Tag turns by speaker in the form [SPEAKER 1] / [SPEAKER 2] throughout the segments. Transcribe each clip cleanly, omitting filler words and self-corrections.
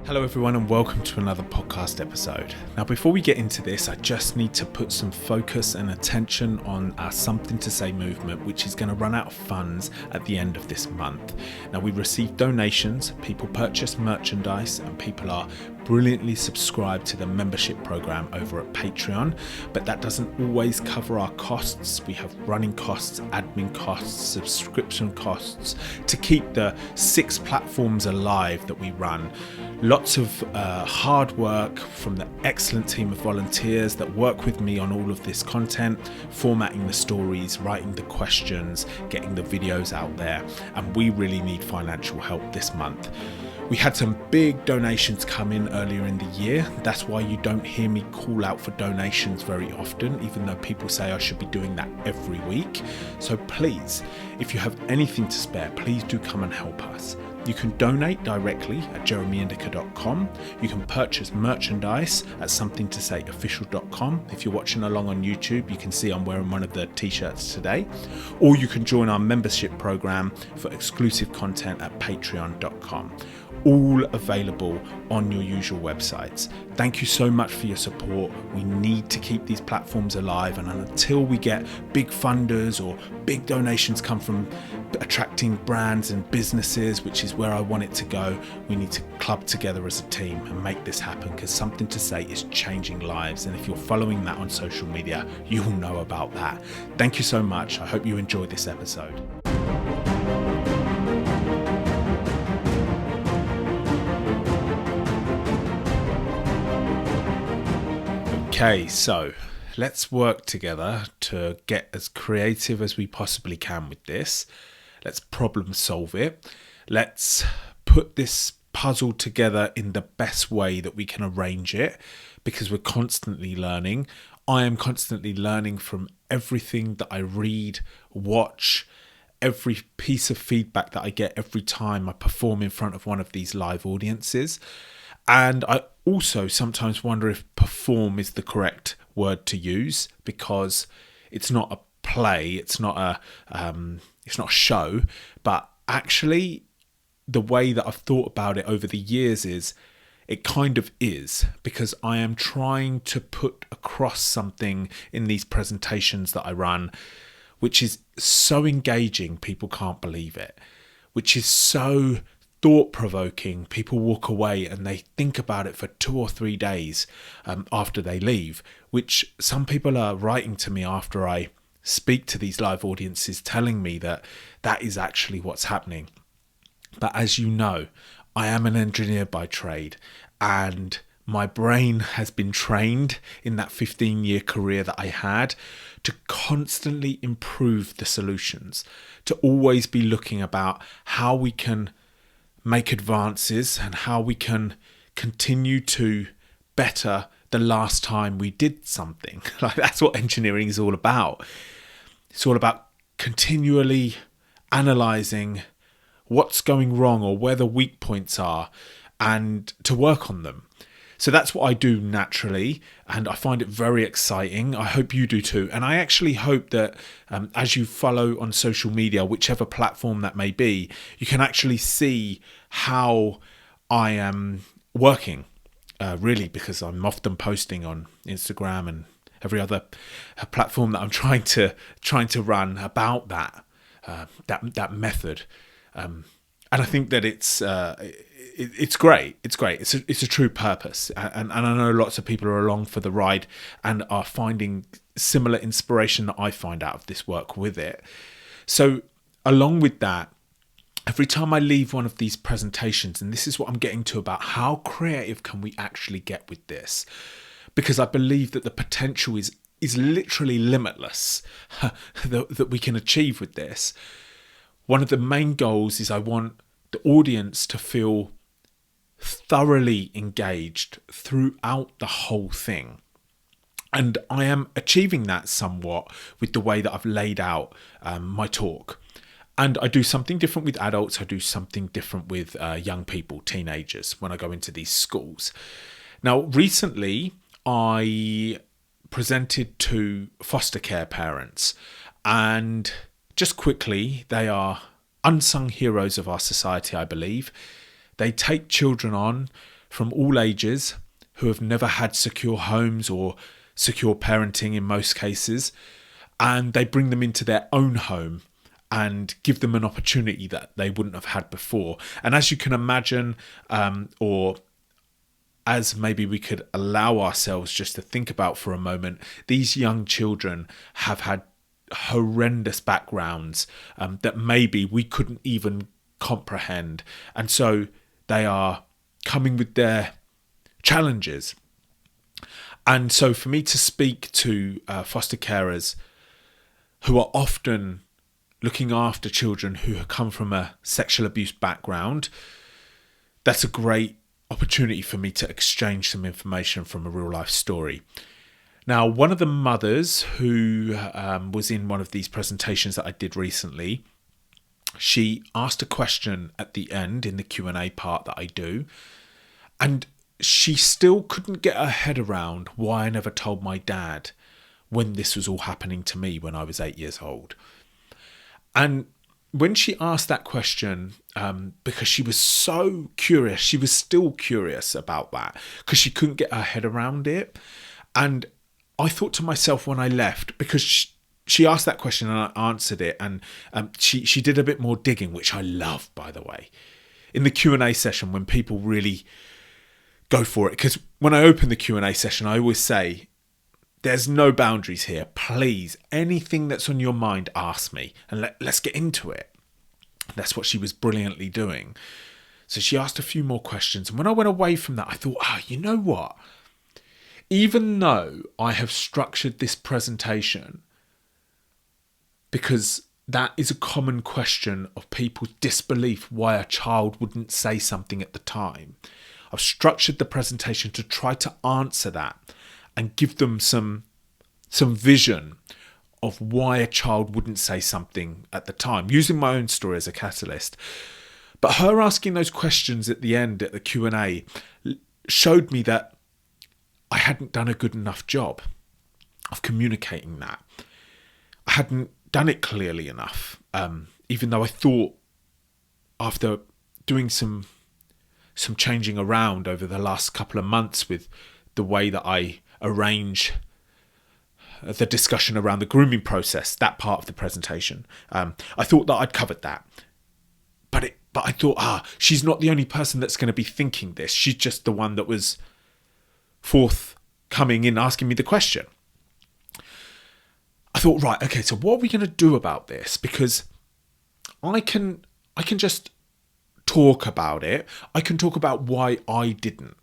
[SPEAKER 1] Hello everyone and welcome to another podcast episode. Now before we get into this, I just need to put some focus and attention on our Something to Say movement, which is going to run out of funds at the end of this month. Now we receive donations, people purchase merchandise, and people are brilliantly subscribed to the membership program over at Patreon, but that doesn't always cover our costs. We have running costs, admin costs, subscription costs to keep the 6 platforms alive that we run. Lots of hard work from the excellent team of volunteers that work with me on all of this content, formatting the stories, writing the questions, getting the videos out there, and we really need financial help this month. We had some big donations come in earlier in the year. That's why you don't hear me call out for donations very often, even though people say I should be doing that every week. So please, if you have anything to spare, please do come and help us. You can donate directly at jeremyindica.com. You can purchase merchandise at somethingtosayofficial.com. If you're watching along on YouTube, you can see I'm wearing one of the t-shirts today. Or you can join our membership program for exclusive content at patreon.com. All available on your usual websites. Thank you so much for your support. We need to keep these platforms alive, and until we get big funders or big donations come from attracting brands and businesses, which is where I want it to go, we need to club together as a team and make this happen, because Something to Say is changing lives, and if you're following that on social media, you will know about that. Thank you so much. I hope you enjoyed this episode. Okay, so let's work together to get as creative as we possibly can with this. Let's problem solve it. Let's put this puzzle together in the best way that we can arrange it, because we're constantly learning. I am constantly learning from everything that I read, watch, every piece of feedback that I get every time I perform in front of one of these live audiences. And I also sometimes wonder if perform is the correct word to use, because it's not a play, it's not a show, but actually the way that I've thought about it over the years is it kind of is, because I am trying to put across something in these presentations that I run, which is so engaging, people can't believe it, which is so thought-provoking. People walk away and they think about it for 2 or 3 days after they leave, which some people are writing to me after I speak to these live audiences, telling me that that is actually what's happening. But as you know, I am an engineer by trade, and my brain has been trained in that 15-year career that I had to constantly improve the solutions, to always be looking about how we can make advances and how we can continue to better the last time we did something. Like, that's what engineering is all about. It's all about continually analysing what's going wrong or where the weak points are, and to work on them. So that's what I do naturally, and I find it very exciting. I hope you do too. And I actually hope that as you follow on social media, whichever platform that may be, you can actually see how I am working, really, because I'm often posting on Instagram and every other platform that I'm trying to run about that method. And I think that it's great. It's great. It's a true purpose. And I know lots of people are along for the ride and are finding similar inspiration that I find out of this work with it. So along with that, every time I leave one of these presentations, and this is what I'm getting to about how creative can we actually get with this, because I believe that the potential is literally limitless that we can achieve with this. One of the main goals is I want the audience to feel thoroughly engaged throughout the whole thing. And I am achieving that somewhat with the way that I've laid out my talk. And I do something different with adults. I do something different with young people, teenagers, when I go into these schools. Now, recently, I presented to foster care parents, and just quickly, they are unsung heroes of our society, I believe. They take children on from all ages who have never had secure homes or secure parenting in most cases, and they bring them into their own home and give them an opportunity that they wouldn't have had before. And as you can imagine, or as maybe we could allow ourselves just to think about for a moment, these young children have had horrendous backgrounds that maybe we couldn't even comprehend. And so they are coming with their challenges. And so for me to speak to foster carers who are often looking after children who have come from a sexual abuse background, that's a great opportunity for me to exchange some information from a real life story. Now, one of the mothers who was in one of these presentations that I did recently, she asked a question at the end in the Q&A part that I do, and she still couldn't get her head around why I never told my dad when this was all happening to me when I was 8 years old. And when she asked that question, because she was so curious, she was still curious about that because she couldn't get her head around it. And I thought to myself when I left, because she asked that question and I answered it, and she did a bit more digging, which I love, by the way, in the Q&A session when people really go for it. Because when I open the Q&A session, I always say, there's no boundaries here. Please, anything that's on your mind, ask me and let's get into it. That's what she was brilliantly doing. So she asked a few more questions. And when I went away from that, I thought, you know what? Even though I have structured this presentation, because that is a common question of people's disbelief why a child wouldn't say something at the time, I've structured the presentation to try to answer that and give them some vision of why a child wouldn't say something at the time, using my own story as a catalyst. But her asking those questions at the end, at the Q&A, showed me that I hadn't done a good enough job of communicating that. I hadn't done it clearly enough, even though I thought after doing some changing around over the last couple of months with the way that I arrange the discussion around the grooming process, that part of the presentation, I thought that I'd covered that. But I thought, she's not the only person that's going to be thinking this. She's just the one that was forthcoming in asking me the question. I thought, right, okay, so what are we going to do about this? Because I can just talk about it. I can talk about why I didn't,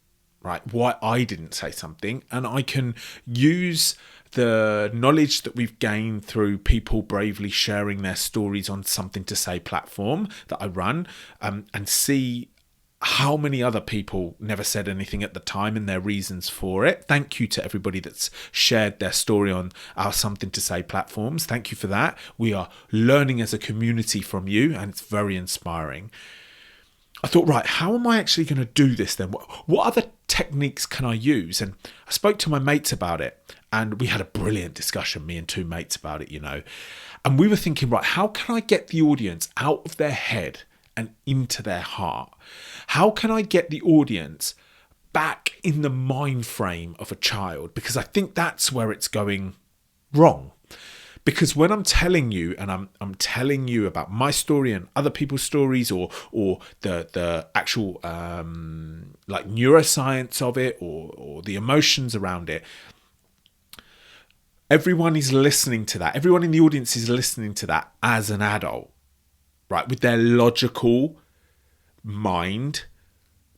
[SPEAKER 1] right? Why I didn't say something. And I can use the knowledge that we've gained through people bravely sharing their stories on Something to Say platform that I run, and see how many other people never said anything at the time and their reasons for it. Thank you to everybody that's shared their story on our Something to Say platforms. Thank you for that. We are learning as a community from you, and it's very inspiring. I thought, right, how am I actually going to do this then? What other techniques can I use? And I spoke to my mates about it, and we had a brilliant discussion, me and two mates, about it, And we were thinking, right, how can I get the audience out of their head and into their heart? How can I get the audience back in the mind frame of a child? Because I think that's where it's going wrong. Because when I'm telling you, and I'm telling you about my story and other people's stories, or the actual like neuroscience of it, or the emotions around it, everyone is listening to that. Everyone in the audience is listening to that as an adult, right? With their logical mind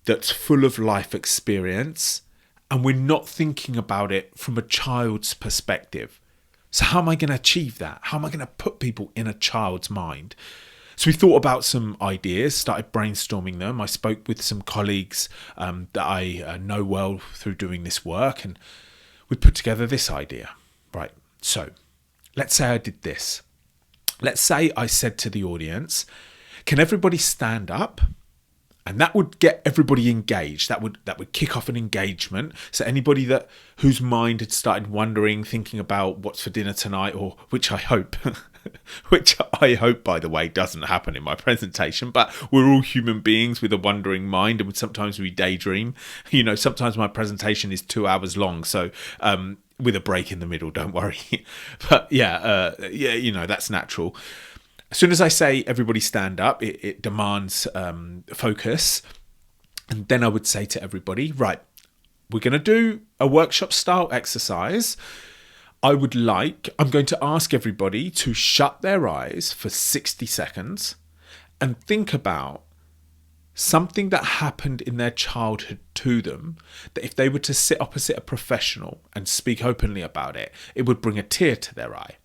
[SPEAKER 1] that's full of life experience, and we're not thinking about it from a child's perspective. So how am I going to achieve that? How am I going to put people in a child's mind? So we thought about some ideas, started brainstorming them. I spoke with some colleagues that I know well through doing this work, and we put together this idea. Right, so let's say I did this. Let's say I said to the audience, can everybody stand up? And that would get everybody engaged. That would kick off an engagement. So anybody whose mind had started wondering, thinking about what's for dinner tonight, or which I hope which I hope, by the way, doesn't happen in my presentation, but we're all human beings with a wandering mind, and sometimes we daydream. Sometimes my presentation is 2 hours long, so with a break in the middle, don't worry. But that's natural. As soon as I say everybody stand up, it demands focus. And then I would say to everybody, right, we're going to do a workshop style exercise. I'm going to ask everybody to shut their eyes for 60 seconds and think about something that happened in their childhood to them, that if they were to sit opposite a professional and speak openly about it, it would bring a tear to their eye.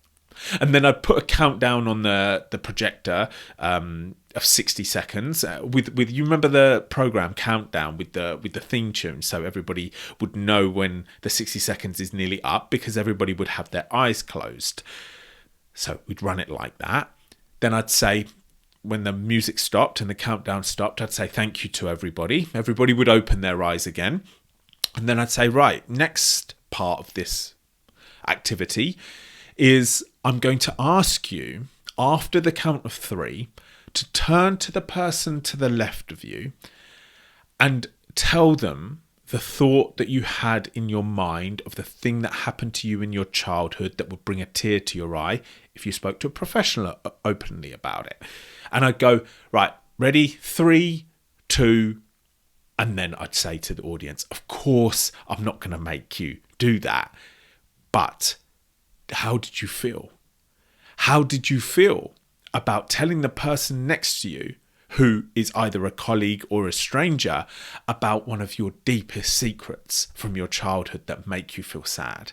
[SPEAKER 1] And then I'd put a countdown on the projector of 60 seconds with you remember the program Countdown with the theme tune, so everybody would know when the 60 seconds is nearly up because everybody would have their eyes closed. So we'd run it like that. Then I'd say, when the music stopped and the countdown stopped, I'd say thank you to everybody. Everybody would open their eyes again. And then I'd say, right, next part of this activity is I'm going to ask you, after the count of 3, to turn to the person to the left of you and tell them the thought that you had in your mind of the thing that happened to you in your childhood that would bring a tear to your eye if you spoke to a professional openly about it. And I'd go, right, ready, 3, 2, and then I'd say to the audience, of course, I'm not going to make you do that, but how did you feel? How did you feel about telling the person next to you, who is either a colleague or a stranger, about one of your deepest secrets from your childhood that make you feel sad?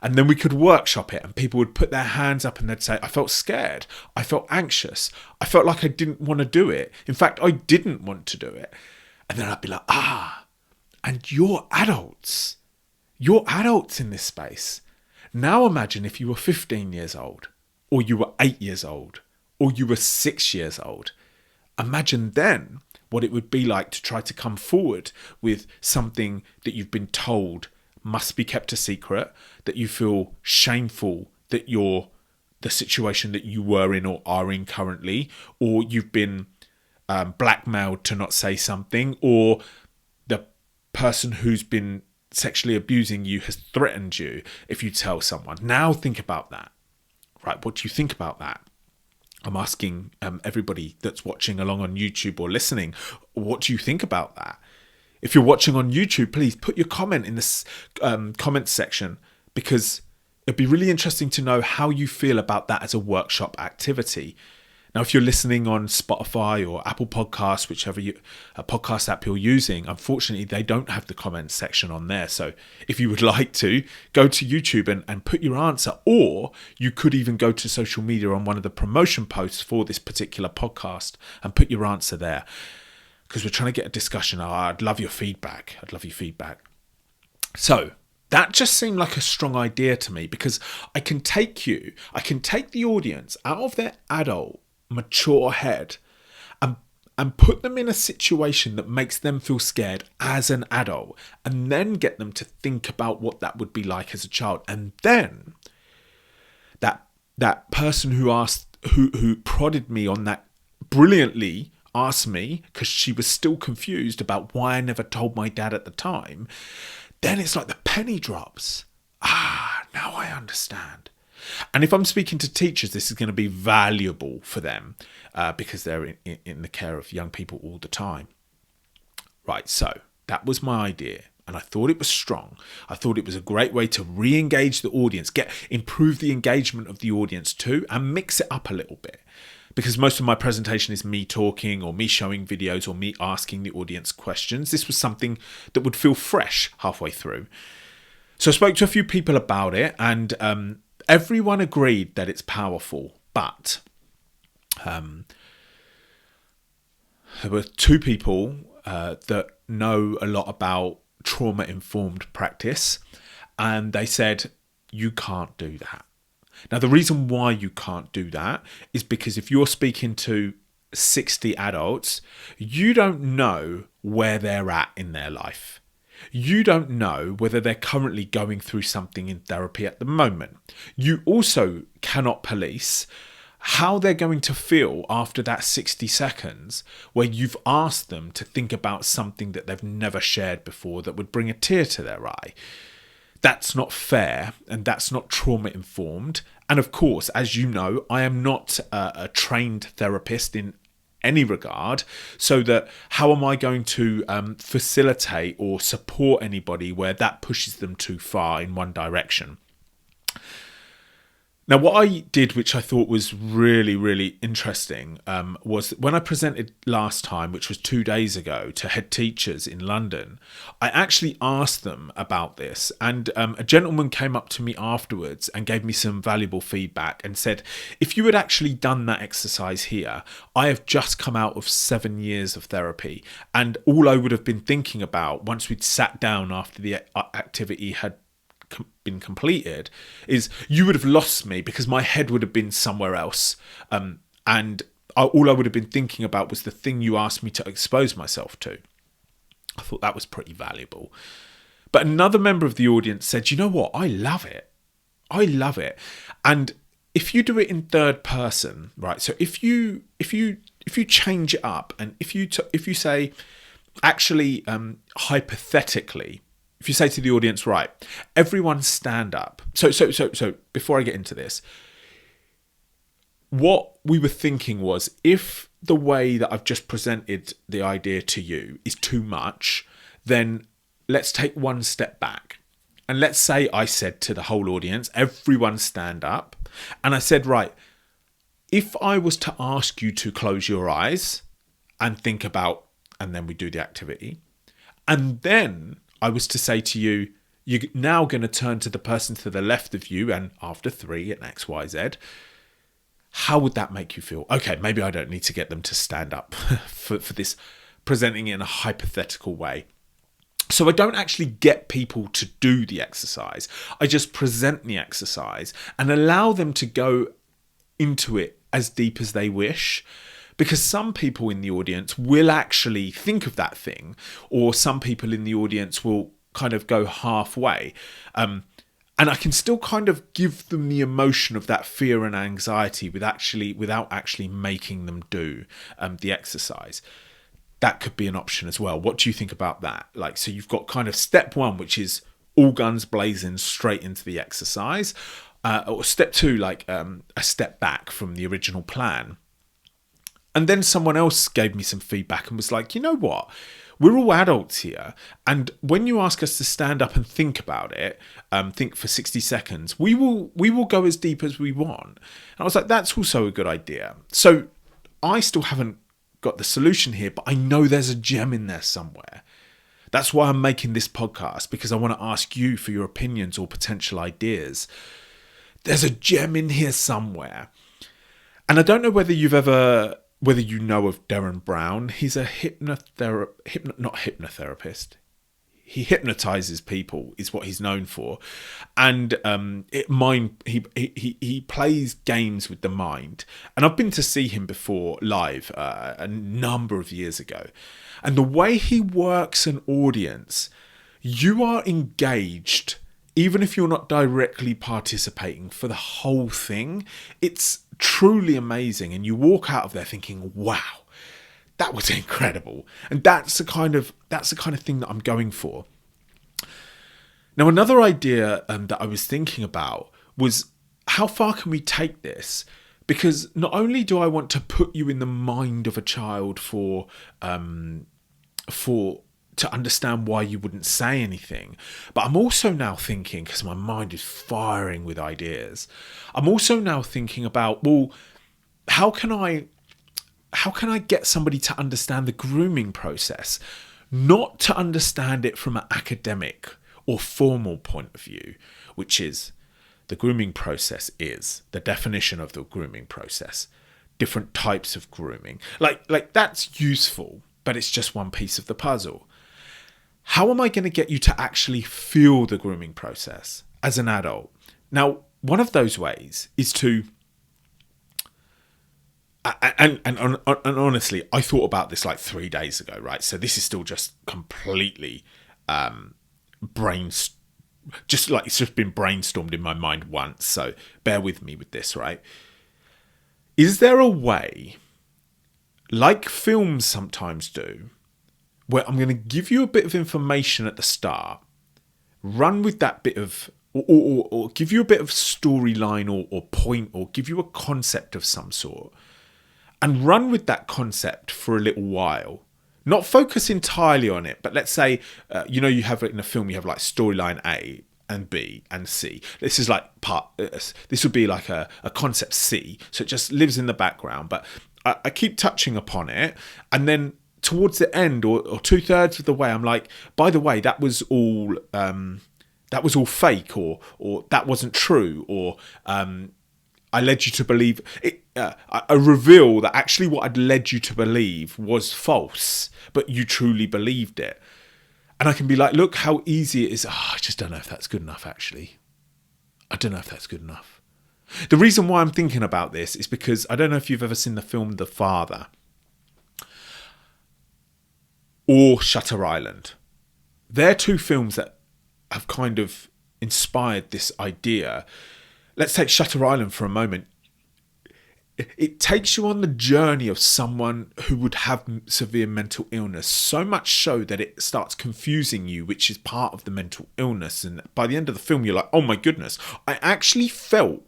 [SPEAKER 1] And then we could workshop it, and people would put their hands up and they'd say, I felt scared. I felt anxious. I felt like I didn't want to do it. In fact, I didn't want to do it. And then I'd be like, and you're adults. You're adults in this space. Now imagine if you were 15 years old, or you were 8 years old, or you were 6 years old. Imagine then what it would be like to try to come forward with something that you've been told must be kept a secret, that you feel shameful that you're the situation that you were in or are in currently, or you've been blackmailed to not say something, or the person who's been sexually abusing you has threatened you if you tell someone. Now think about that. Right, what do you think about that? I'm asking everybody that's watching along on YouTube or listening, what do you think about that? If you're watching on YouTube, please put your comment in this comments section, because it'd be really interesting to know how you feel about that as a workshop activity. Now, if you're listening on Spotify or Apple Podcasts, whichever podcast app you're using, unfortunately, they don't have the comments section on there. So if you would like to, go to YouTube and put your answer, or you could even go to social media on one of the promotion posts for this particular podcast and put your answer there, because we're trying to get a discussion. I'd love your feedback. So that just seemed like a strong idea to me, because I can take the audience out of their adult, mature head and put them in a situation that makes them feel scared as an adult, and then get them to think about what that would be like as a child. And then that person who prodded me on that brilliantly asked me, because she was still confused about why I never told my dad at the time, then it's like the penny drops. Now I understand. And if I'm speaking to teachers, this is going to be valuable for them because they're in the care of young people all the time. Right, so that was my idea, and I thought it was strong. I thought it was a great way to re-engage the audience, improve the engagement of the audience too, and mix it up a little bit. Because most of my presentation is me talking or me showing videos or me asking the audience questions. This was something that would feel fresh halfway through. So I spoke to a few people about it, and everyone agreed that it's powerful, but there were 2 people that know a lot about trauma-informed practice, and they said, you can't do that. Now, the reason why you can't do that is because if you're speaking to 60 adults, you don't know where they're at in their life. You don't know whether they're currently going through something in therapy at the moment. You also cannot police how they're going to feel after that 60 seconds where you've asked them to think about something that they've never shared before that would bring a tear to their eye. That's not fair, and that's not trauma informed. And of course, as you know, I am not a trained therapist in any regard, so that how am I going to facilitate or support anybody where that pushes them too far in one direction? Now, what I did, which I thought was really, really interesting, was when I presented last time, which was 2 days ago, to head teachers in London, I actually asked them about this. And a gentleman came up to me afterwards and gave me some valuable feedback and said, if you had actually done that exercise here, I have just come out of 7 years of therapy. And all I would have been thinking about once we'd sat down after the activity had been completed is you would have lost me because my head would have been somewhere else, and all I would have been thinking about was the thing you asked me to expose myself to. I thought that was pretty valuable. But another member of the audience said, you know what, I love it. And if you do it in third person, right, so if you change it up, and if you say, actually, hypothetically, if you say to the audience, right, everyone stand up. So before I get into this, what we were thinking was, if the way that I've just presented the idea to you is too much, then let's take one step back. And let's say I said to the whole audience, everyone stand up. And I said, right, if I was to ask you to close your eyes and think about, and then we do the activity, and then I was to say to you, you're now going to turn to the person to the left of you, and after 3 and X, Y, Z, how would that make you feel? Okay, maybe I don't need to get them to stand up for this, presenting in a hypothetical way. So I don't actually get people to do the exercise. I just present the exercise and allow them to go into it as deep as they wish. Because some people in the audience will actually think of that thing, or some people in the audience will kind of go halfway. And I can still kind of give them the emotion of that fear and anxiety without actually making them do the exercise. That could be an option as well. What do you think about that? Like, so you've got kind of step 1, which is all guns blazing straight into the exercise. Or step 2, like a step back from the original plan. And then someone else gave me some feedback and was like, you know what? We're all adults here. And when you ask us to stand up and think about it, think for 60 seconds, we will go as deep as we want. And I was like, that's also a good idea. So I still haven't got the solution here, but I know there's a gem in there somewhere. That's why I'm making this podcast, because I want to ask you for your opinions or potential ideas. There's a gem in here somewhere. And I don't know whether you know of Derren Brown. He's a not hypnotherapist. He hypnotizes people, is what he's known for, and he plays games with the mind. And I've been to see him before live a number of years ago, and the way he works an audience, you are engaged even if you're not directly participating for the whole thing. It's truly amazing, and you walk out of there thinking, wow, that was incredible. And that's the kind of thing that I'm going for. Now, another idea that I was thinking about was, how far can we take this? Because not only do I want to put you in the mind of a child to understand why you wouldn't say anything, but I'm also now thinking, because my mind is firing with ideas, I'm also now thinking about, well, how can I get somebody to understand the grooming process, not to understand it from an academic or formal point of view, which is the grooming process is the definition of the grooming process, different types of grooming, like that's useful, but it's just one piece of the puzzle. How am I going to get you to actually feel the grooming process as an adult? Now, one of those ways is to, and honestly, I thought about this like 3 days ago, right? So this is still just completely brain, just like it's just been brainstormed in my mind once. So bear with me with this, right? Is there a way, like films sometimes do, where I'm going to give you a bit of information at the start, run with that bit of, or give you a bit of storyline or point, or give you a concept of some sort, and run with that concept for a little while. Not focus entirely on it, but let's say, you have it in a film, you have like storyline A and B and C. This is like this would be like a concept C. So it just lives in the background, but I keep touching upon it. And then towards the end or 2/3 of the way, I'm like, by the way, that was all fake, or that wasn't true, or I led you to believe it. I reveal that actually what I'd led you to believe was false, but you truly believed it. And I can be like, look how easy it is. I just don't know if that's good enough, actually. I don't know if that's good enough. The reason why I'm thinking about this is because I don't know if you've ever seen the film The Father or Shutter Island. They're two films that have kind of inspired this idea. Let's take Shutter Island for a moment. It takes you on the journey of someone who would have severe mental illness, so much so that it starts confusing you, which is part of the mental illness. And by the end of the film, you're like, oh my goodness, I actually felt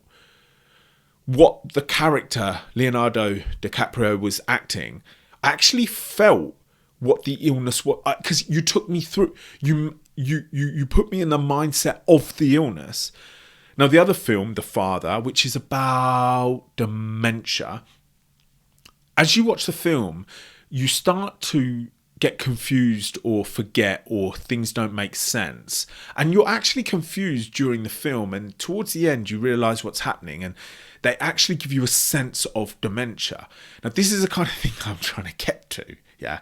[SPEAKER 1] what the character Leonardo DiCaprio was acting. I actually felt what the illness was, because you took me through, you put me in the mindset of the illness. Now, the other film, The Father, which is about dementia, as you watch the film, you start to get confused or forget, or things don't make sense. And you're actually confused during the film. And towards the end, you realise what's happening. And they actually give you a sense of dementia. Now, this is the kind of thing I'm trying to get to, yeah?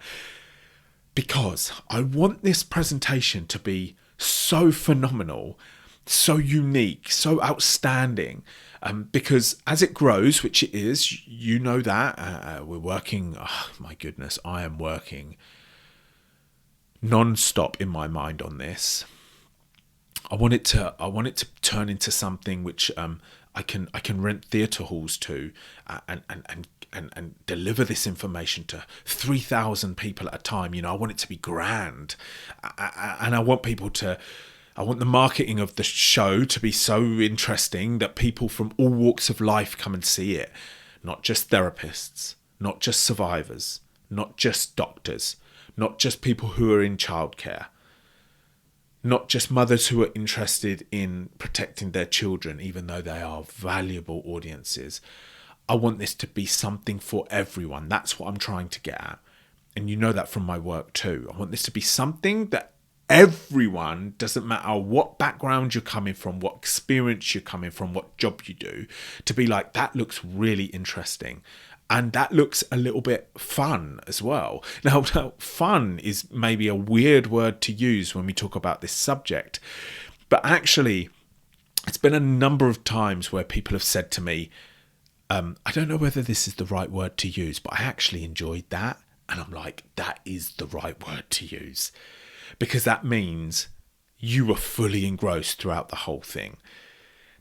[SPEAKER 1] Because I want this presentation to be so phenomenal, so unique, so outstanding, because as it grows, which it is, you know that, we're working, oh my goodness, I am working non-stop in my mind on this. I want it to turn into something which I can rent theatre halls to, and deliver this information to 3,000 people at a time. I want it to be grand, and I want the marketing of the show to be so interesting that people from all walks of life come and see it. Not just therapists, not just survivors, not just doctors, not just people who are in childcare, not just mothers who are interested in protecting their children, even though they are valuable audiences. I want this to be something for everyone. That's what I'm trying to get at. And you know that from my work too. I want this to be something that everyone, doesn't matter what background you're coming from, what experience you're coming from, what job you do, to be like, that looks really interesting. And that looks a little bit fun as well. Now, fun is maybe a weird word to use when we talk about this subject. But actually, it's been a number of times where people have said to me, I don't know whether this is the right word to use, but I actually enjoyed that. And I'm like, that is the right word to use. Because that means you were fully engrossed throughout the whole thing.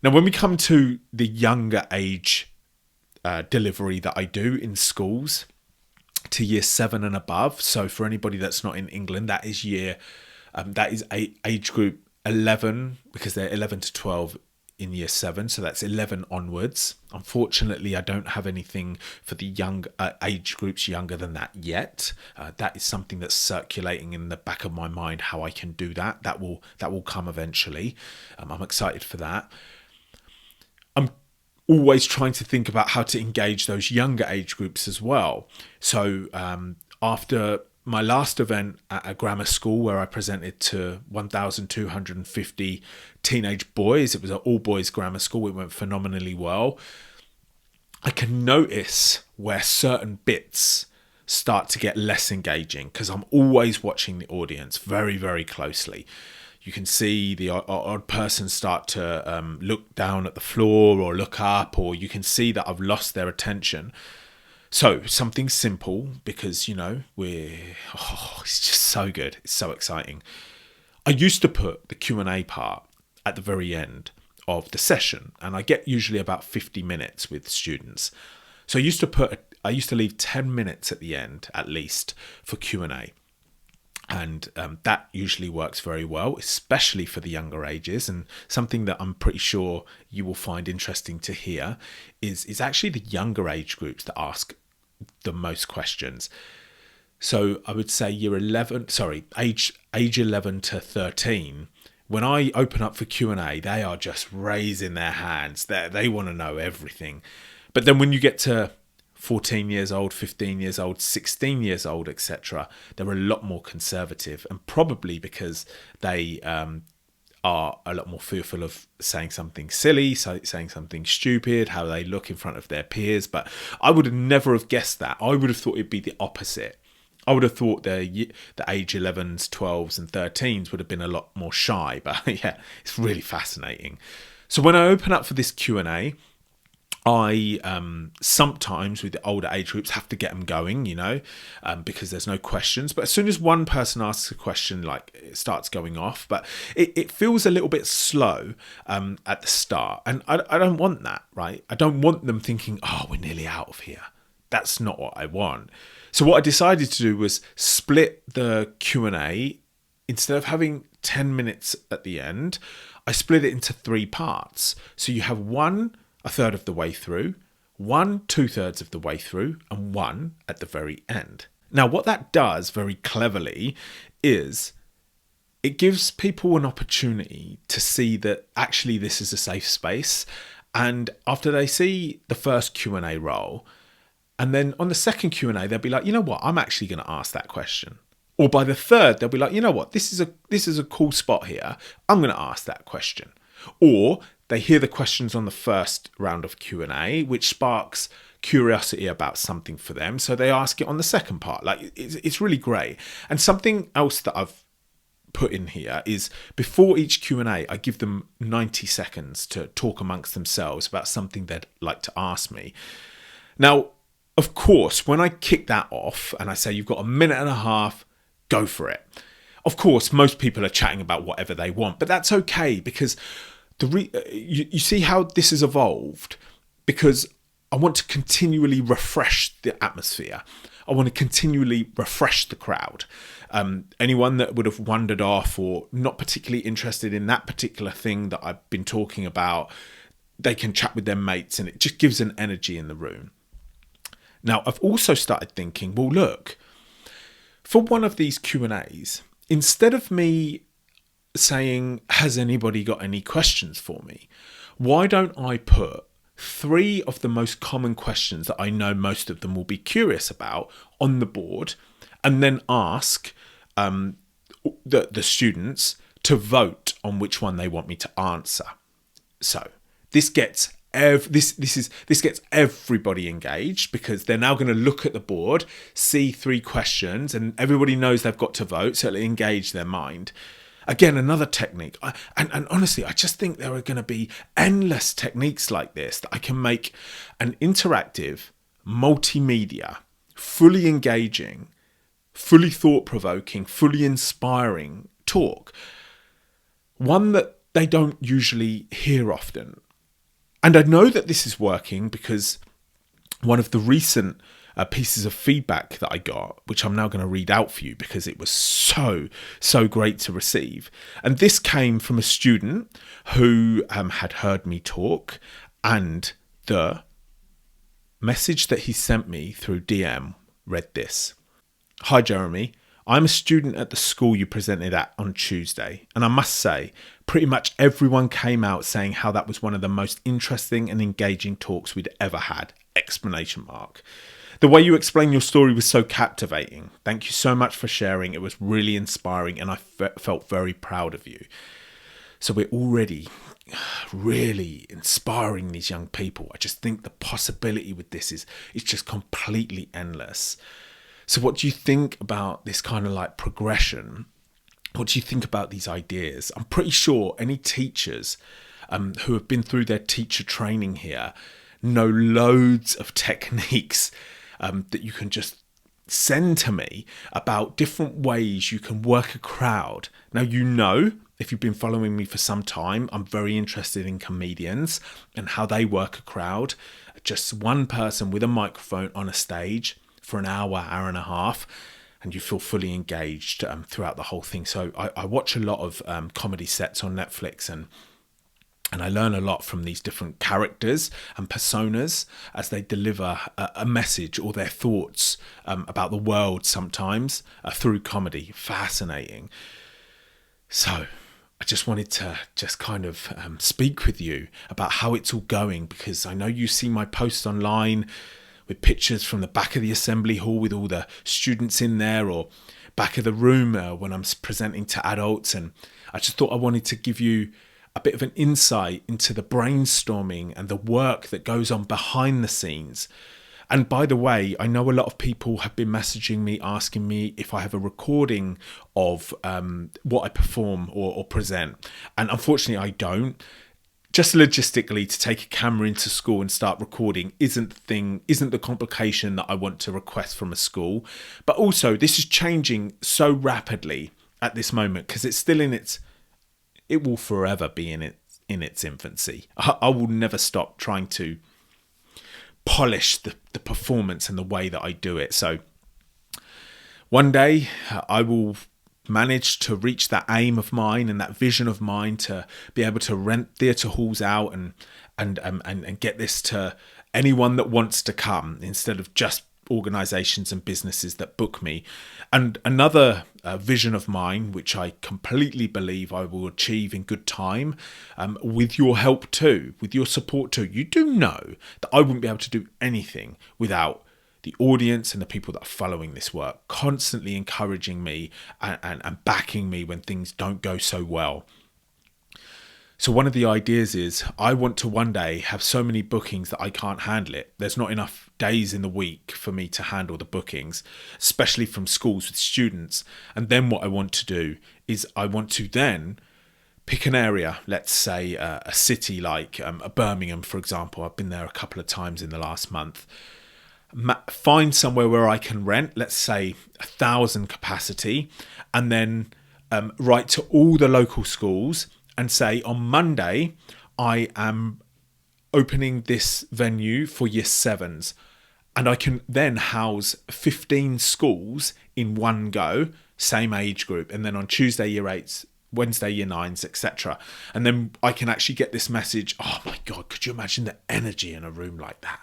[SPEAKER 1] Now, when we come to the younger age delivery that I do in schools, to year 7 and above. So for anybody that's not in England, that is age group 11, because they're 11 to 12 in year 7, so that's 11 onwards. Unfortunately, I don't have anything for the young age groups younger than that yet. That is something that's circulating in the back of my mind, how I can do that. That will come eventually. I'm excited for that. I'm always trying to think about how to engage those younger age groups as well. So after my last event at a grammar school where I presented to 1,250 teenage boys, it was an all-boys grammar school, it went phenomenally well. I can notice where certain bits start to get less engaging because I'm always watching the audience very, very closely. You can see the odd person start to look down at the floor or look up, or you can see that I've lost their attention. So something simple, because, it's just so good. It's so exciting. I used to put the Q&A part at the very end of the session, and I get usually about 50 minutes with students. So I used to leave 10 minutes at the end at least for Q&A. And that usually works very well, especially for the younger ages. And something that I'm pretty sure you will find interesting to hear is actually the younger age groups that ask the most questions. So I would say age 11 to 13. When I open up for Q&A, they are just raising their hands. They want to know everything. But then when you get to 14 years old, 15 years old, 16 years old, etc., they're a lot more conservative, and probably because they are a lot more fearful of saying something silly, saying something stupid, how they look in front of their peers. But I would have never have guessed that. I would have thought it'd be the opposite. I would have thought the age 11s, 12s and 13s would have been a lot more shy. But yeah, it's really fascinating. So when I open up for this Q&A, I sometimes with the older age groups have to get them going, because there's no questions. But as soon as one person asks a question, like it starts going off. But it feels a little bit slow at the start. And I don't want that, right? I don't want them thinking, oh, we're nearly out of here. That's not what I want. So what I decided to do was split the Q&A. Instead of having 10 minutes at the end, I split it into 3 parts. So you have one a third of the way through, one 2/3 of the way through, and one at the very end. Now, what that does very cleverly is it gives people an opportunity to see that actually this is a safe space. And after they see the first Q&A roll, and then on the second Q&A, they'll be like, you know what, I'm actually going to ask that question. Or by the third, they'll be like, you know what, this is a cool spot here. I'm going to ask that question. Or they hear the questions on the first round of Q&A, which sparks curiosity about something for them. So they ask it on the second part. Like it's really great. And something else that I've put in here is before each Q&A, I give them 90 seconds to talk amongst themselves about something they'd like to ask me. Now, of course, when I kick that off and I say, you've got a minute and a half, go for it. Of course, most people are chatting about whatever they want, but that's okay because you see how this has evolved, because I want to continually refresh the atmosphere. I want to continually refresh the crowd. Anyone that would have wandered off or not particularly interested in that particular thing that I've been talking about, they can chat with their mates and it just gives an energy in the room. Now, I've also started thinking, well, look, for one of these Q&As, instead of me saying, has anybody got any questions for me? Why don't I put 3 of the most common questions that I know most of them will be curious about on the board, and then ask the students to vote on which one they want me to answer. So this gets this gets everybody engaged, because they're now going to look at the board, see 3 questions, and everybody knows they've got to vote, so it'll engage their mind. Again, another technique. And honestly, I just think there are going to be endless techniques like this that I can make an interactive, multimedia, fully engaging, fully thought-provoking, fully inspiring talk. One that they don't usually hear often. And I know that this is working because one of the recent pieces of feedback that I got, which I'm now going to read out for you because it was so great to receive. And this came from a student who had heard me talk, and the message that he sent me through DM read this. Hi, Jeremy. I'm a student at the school you presented at on Tuesday, and I must say, pretty much everyone came out saying how that was one of the most interesting and engaging talks we'd ever had! ! The way you explained your story was so captivating. Thank you so much for sharing. It was really inspiring, and I felt very proud of you. So we're already really inspiring these young people. I just think the possibility with this is just completely endless. So what do you think about this kind of like progression? What do you think about these ideas? I'm pretty sure any teachers who have been through their teacher training here know loads of techniques that you can just send to me about different ways you can work a crowd. Now, if you've been following me for some time, I'm very interested in comedians and how they work a crowd. Just one person with a microphone on a stage for an hour, hour and a half, and you feel fully engaged throughout the whole thing. So I watch a lot of comedy sets on Netflix, and I learn a lot from these different characters and personas as they deliver a message or their thoughts about the world sometimes through comedy. Fascinating. So I just wanted to kind of speak with you about how it's all going, because I know you see my posts online with pictures from the back of the assembly hall with all the students in there, or back of the room when I'm presenting to adults. And I just thought I wanted to give you a bit of an insight into the brainstorming and the work that goes on behind the scenes. And by the way, I know a lot of people have been messaging me, asking me if I have a recording of what I perform or present. And unfortunately, I don't. Just logistically, to take a camera into school and start recording isn't the complication that I want to request from a school. But also, this is changing so rapidly at this moment, because it's still it will forever be in its infancy. I will never stop trying to polish the performance and the way that I do it. So one day I will manage to reach that aim of mine and that vision of mine to be able to rent theatre halls out and get this to anyone that wants to come, instead of just organisations and businesses that book me. And another vision of mine, which I completely believe I will achieve in good time, with your help too, with your support too. You do know that I wouldn't be able to do anything without the audience and the people that are following this work, constantly encouraging me and backing me when things don't go so well. So one of the ideas is I want to one day have so many bookings that I can't handle it. There's not enough days in the week for me to handle the bookings, especially from schools with students. And then what I want to do is I want to then pick an area, let's say a city like Birmingham, for example. I've been there a couple of times in the last month. Find somewhere where I can rent, let's say 1,000 capacity, and then write to all the local schools and say, on Monday, I am opening this venue for year 7s. And I can then house 15 schools in one go, same age group. And then on Tuesday, year 8s, Wednesday, year 9s, etc. And then I can actually get this message. Oh my God, could you imagine the energy in a room like that?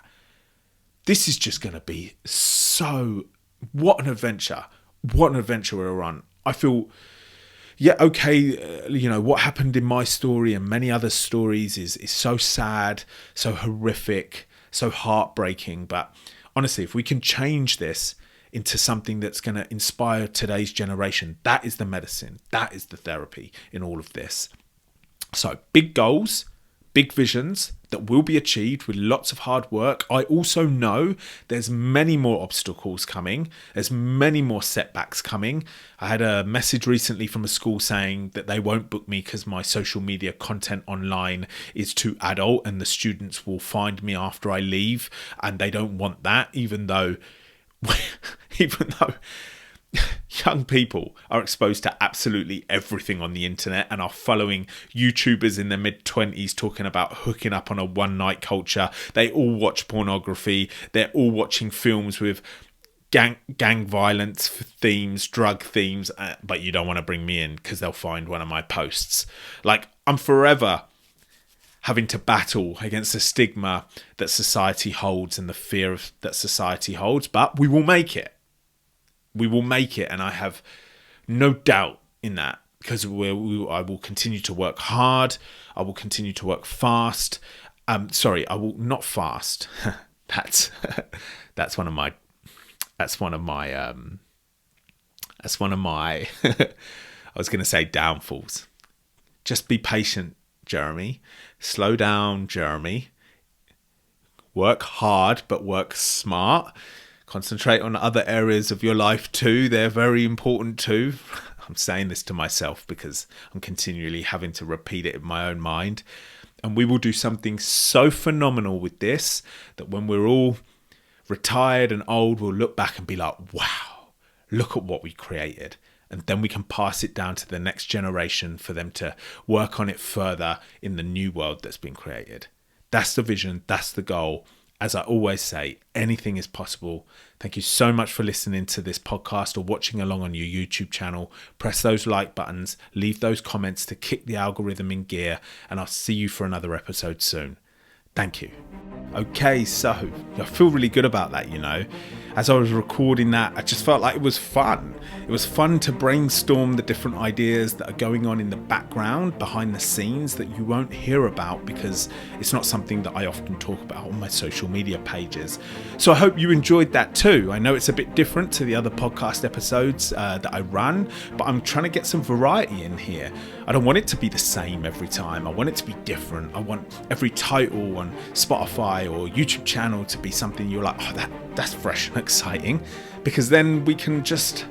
[SPEAKER 1] This is just going to be so... What an adventure. What an adventure we're on. I feel... Yeah, okay, what happened in my story and many other stories is so sad, so horrific, so heartbreaking. But honestly, if we can change this into something that's going to inspire today's generation, that is the medicine. That is the therapy in all of this. So big goals, big visions that will be achieved with lots of hard work. I also know there's many more obstacles coming. There's many more setbacks coming. I had a message recently from a school saying that they won't book me because my social media content online is too adult and the students will find me after I leave, and they don't want that, even though young people are exposed to absolutely everything on the internet and are following YouTubers in their mid-20s talking about hooking up on a one-night culture. They all watch pornography. They're all watching films with gang violence themes, drug themes, but you don't want to bring me in because they'll find one of my posts. Like, I'm forever having to battle against the stigma that society holds and the fear that society holds, but we will make it. We will make it, and I have no doubt in that, because I will continue to work hard. I will continue to work fast. I will not fast. That's one of my I was going to say downfalls. Just be patient, Jeremy. Slow down, Jeremy. Work hard, but work smart. Concentrate on other areas of your life too. They're very important too. I'm saying this to myself because I'm continually having to repeat it in my own mind. And we will do something so phenomenal with this that when we're all retired and old, will look back and be like, wow, look at what we created. And then we can pass it down to the next generation for them to work on it further in the new world that's been created. That's the vision. That's the goal. As I always say, anything is possible. Thank you so much for listening to this podcast or watching along on your YouTube channel. Press those like buttons, leave those comments to kick the algorithm in gear, and I'll see you for another episode soon. Thank you. Okay, so I feel really good about that, As I was recording that, I just felt like it was fun. It was fun to brainstorm the different ideas that are going on in the background, behind the scenes, that you won't hear about because it's not something that I often talk about on my social media pages. So I hope you enjoyed that too. I know it's a bit different to the other podcast episodes that I run, but I'm trying to get some variety in here. I don't want it to be the same every time. I want it to be different. I want every title on Spotify or YouTube channel to be something you're like, oh, that's fresh and exciting, because then we can just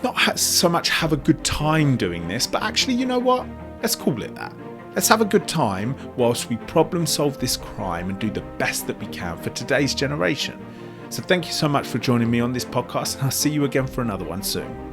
[SPEAKER 1] not so much have a good time doing this, but actually, you know what? Let's call it that. Let's have a good time whilst we problem solve this crime and do the best that we can for today's generation. So thank you so much for joining me on this podcast, and I'll see you again for another one soon.